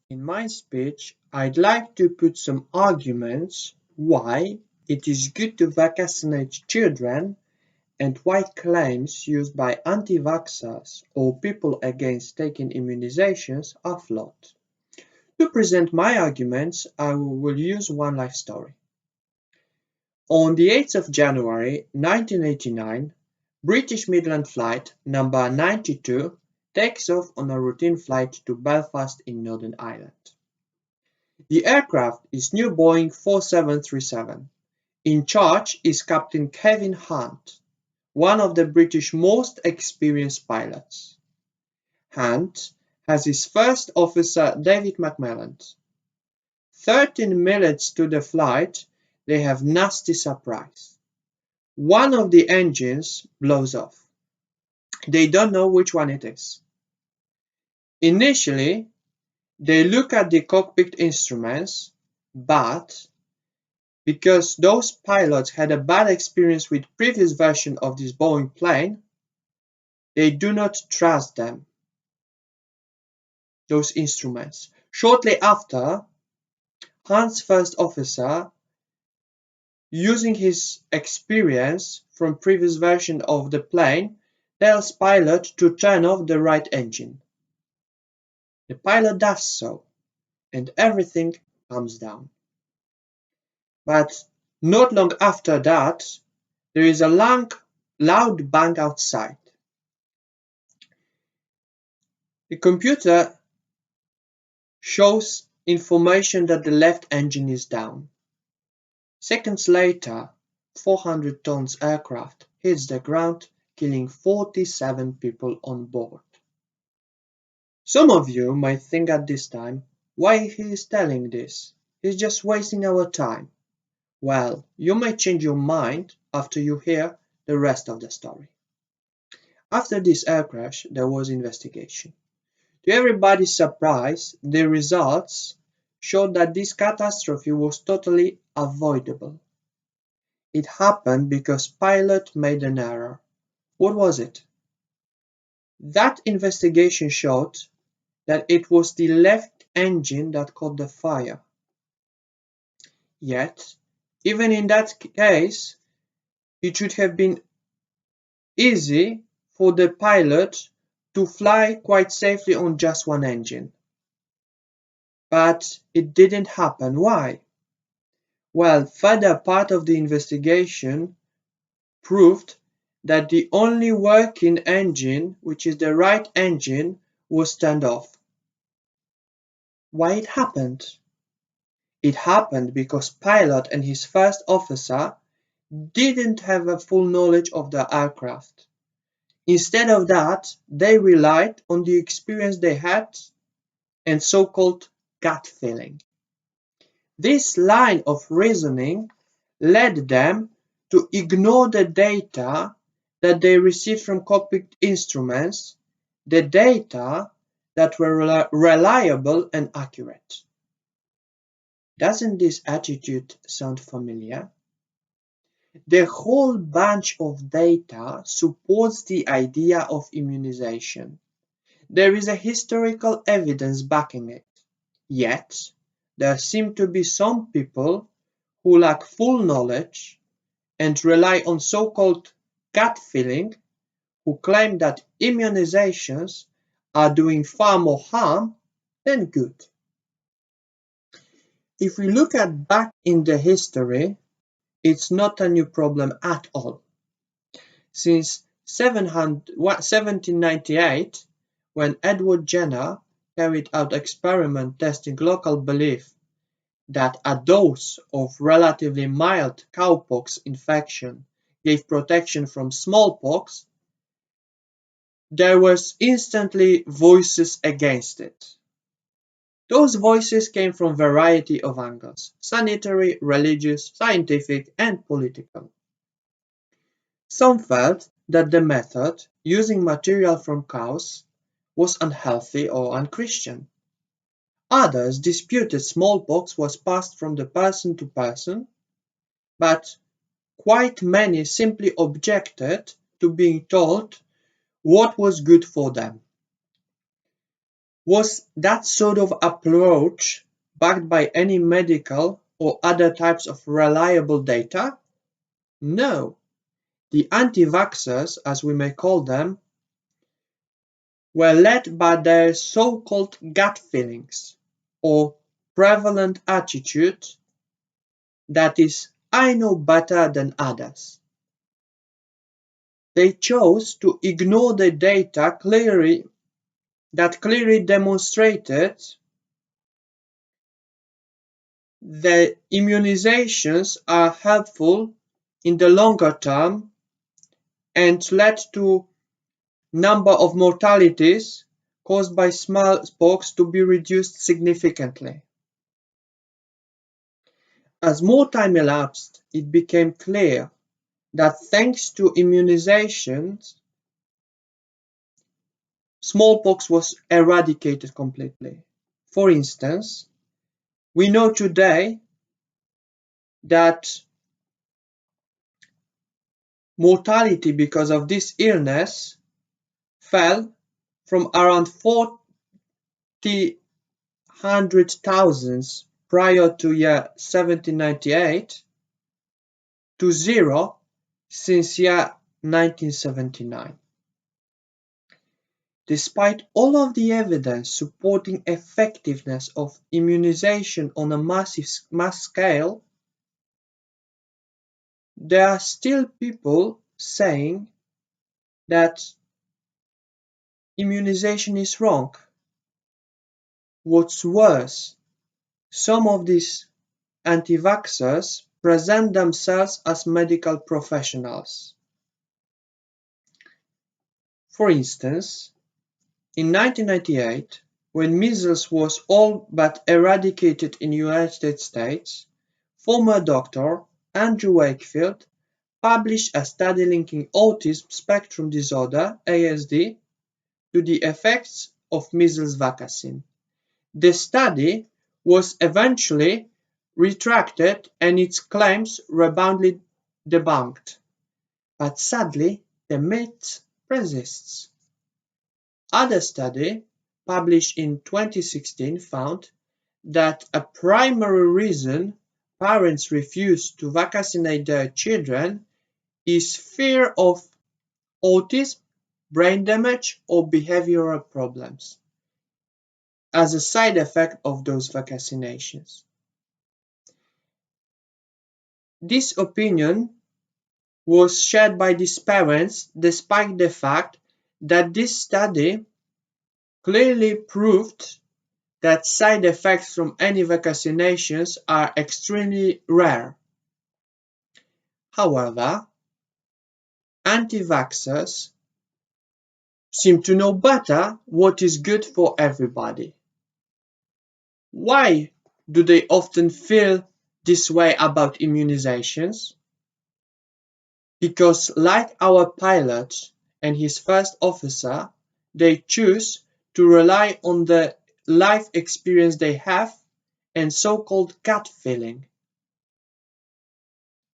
In my speech, I'd like to put some arguments why it is good to vaccinate children and why claims used by anti-vaxxers or people against taking immunizations are flawed. To present my arguments, I will use one life story. On the 8th of January 1989, British Midland Flight number 92 takes off on a routine flight to Belfast in Northern Ireland. The aircraft is new Boeing 4737. In charge is Captain Kevin Hunt, one of the British most experienced pilots. Hunt has his first officer David McMillan. 13 minutes to the flight, they have nasty surprise. One of the engines blows off. They don't know which one it is. Initially, they look at the cockpit instruments, but because those pilots had a bad experience with previous version of this Boeing plane, they do not trust them, those instruments. Shortly after, Hunt's first officer, using his experience from previous version of the plane, tells pilot to turn off the right engine. The pilot does so, and everything calms down. But not long after that, there is a loud bang outside. The computer shows information that the left engine is down. Seconds later, 400 tons aircraft hits the ground, killing 47 people on board. Some of you might think at this time, why he is telling this? He's just wasting our time. Well, you may change your mind after you hear the rest of the story. After this air crash, there was investigation. To everybody's surprise, the results showed that this catastrophe was totally avoidable. It happened because pilot made an error. What was it? That investigation showed that it was the left engine that caught the fire. Yet, even in that case, it should have been easy for the pilot to fly quite safely on just one engine. But it didn't happen. Why? Well, further part of the investigation proved that the only working engine, which is the right engine, was turned off. Why it happened? It happened because pilot and his first officer didn't have a full knowledge of the aircraft. Instead of that, they relied on the experience they had and so-called gut feeling. This line of reasoning led them to ignore the data that they received from cockpit instruments, the data that were reliable and accurate. Doesn't this attitude sound familiar? The whole bunch of data supports the idea of immunization. There is a historical evidence backing it. Yet, there seem to be some people who lack full knowledge and rely on so-called gut feeling, who claim that immunizations are doing far more harm than good. If we look at back in the history, it's not a new problem at all. Since 1798, when Edward Jenner carried out experiment testing local belief that a dose of relatively mild cowpox infection gave protection from smallpox, there was instantly voices against it. Those voices came from a variety of angles: sanitary, religious, scientific, and political. Some felt that the method, using material from cows, was unhealthy or unchristian. Others disputed smallpox was passed from the person to person, but quite many simply objected to being told what was good for them. Was that sort of approach backed by any medical or other types of reliable data? No. The anti-vaxxers, as we may call them, were led by their so-called gut feelings, or prevalent attitude that is, I know better than others. They chose to ignore the data that clearly demonstrated that immunizations are helpful in the longer term and led to number of mortalities caused by smallpox to be reduced significantly. As more time elapsed, it became clear that thanks to immunizations, smallpox was eradicated completely. For instance, we know today that mortality because of this illness fell from around 400,000 prior to year 1798 to zero since year 1979. Despite all of the evidence supporting effectiveness of immunization on a mass scale, there are still people saying that immunization is wrong. What's worse, some of these anti-vaxxers present themselves as medical professionals. For instance, in 1998, when measles was all but eradicated in the United States, former doctor Andrew Wakefield published a study linking autism spectrum disorder (ASD) to the effects of measles vaccine. The study was eventually retracted and its claims reboundly debunked, but sadly the myth persists. Other study, published in 2016, found that a primary reason parents refuse to vaccinate their children is fear of autism, brain damage, or behavioral problems as a side effect of those vaccinations. This opinion was shared by these parents despite the fact that this study clearly proved that side effects from any vaccinations are extremely rare. However, anti-vaxxers seem to know better what is good for everybody. Why do they often feel this way about immunizations? Because like our pilot and his first officer, they choose to rely on the life experience they have and so-called gut feeling.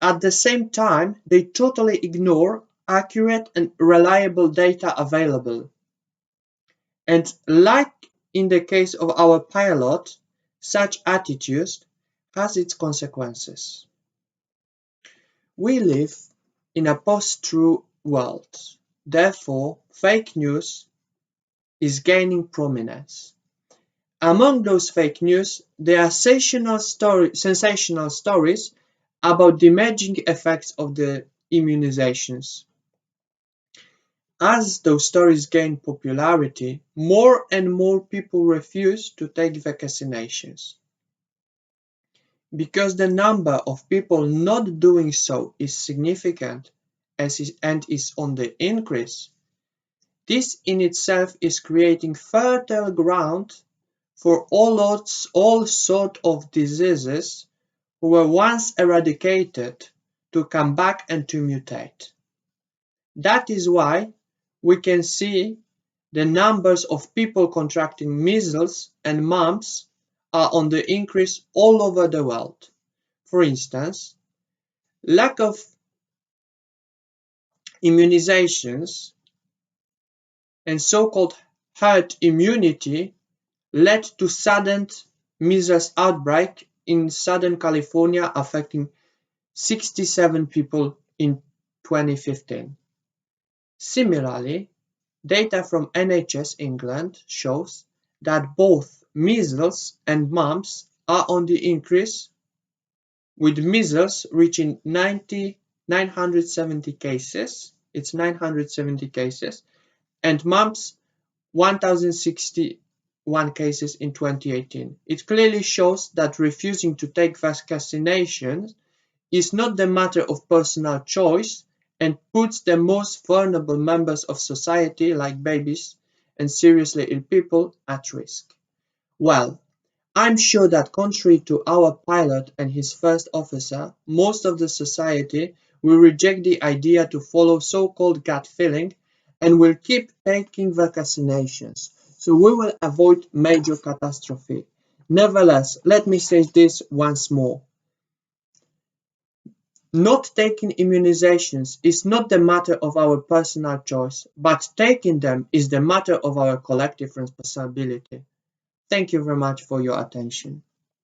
At the same time, they totally ignore accurate and reliable data available. And like in the case of our pilot, such attitudes has its consequences. We live in a post-truth world. Therefore, fake news is gaining prominence. Among those fake news, there are sensational stories about damaging effects of the immunizations. As those stories gain popularity, more and more people refuse to take vaccinations. Because the number of people not doing so is significant and is on the increase, this in itself is creating fertile ground for all sorts of diseases who were once eradicated to come back and to mutate. That is why we can see the numbers of people contracting measles and mumps are on the increase all over the world. For instance, lack of immunizations and so-called herd immunity led to sudden measles outbreak in Southern California, affecting 67 people in 2015. Similarly, data from NHS England shows that both measles and mumps are on the increase, with measles reaching 970 cases, it's 970 cases, and mumps 1,061 cases in 2018. It clearly shows that refusing to take vaccinations is not the matter of personal choice and puts the most vulnerable members of society, like babies and seriously ill people, at risk. Well, I'm sure that contrary to our pilot and his first officer, most of the society will reject the idea to follow so-called gut feeling and will keep taking vaccinations. So we will avoid major catastrophe. Nevertheless, let me say this once more. Not taking immunizations is not the matter of our personal choice, but taking them is the matter of our collective responsibility. Thank you very much for your attention.